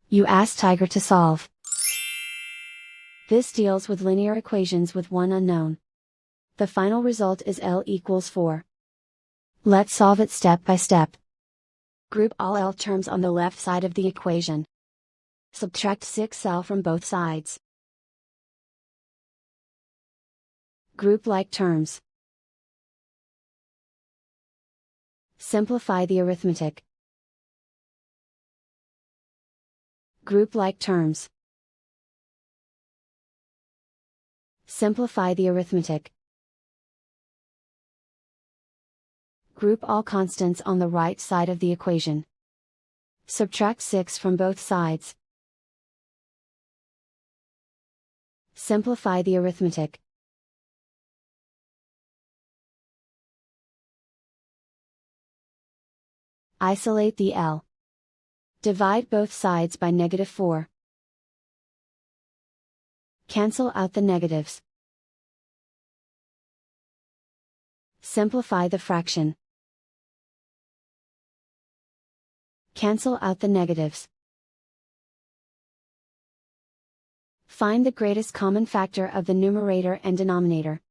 You ask Tiger to solve. This deals with linear equations with one unknown. The final result is L equals 4. Let's solve it step by step. Group all L terms on the left side of the equation. Subtract 6l from both sides. Group like terms. Simplify the arithmetic. Group like terms. Simplify the arithmetic. Group all constants on the right side of the equation. Subtract 6 from both sides. Simplify the arithmetic. Isolate the L. Divide both sides by -4. Cancel out the negatives. Simplify the fraction. Cancel out the negatives. Find the greatest common factor of the numerator and denominator.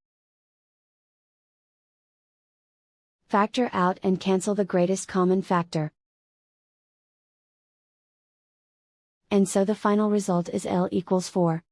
Factor out and cancel the greatest common factor. And so the final result is L equals 4.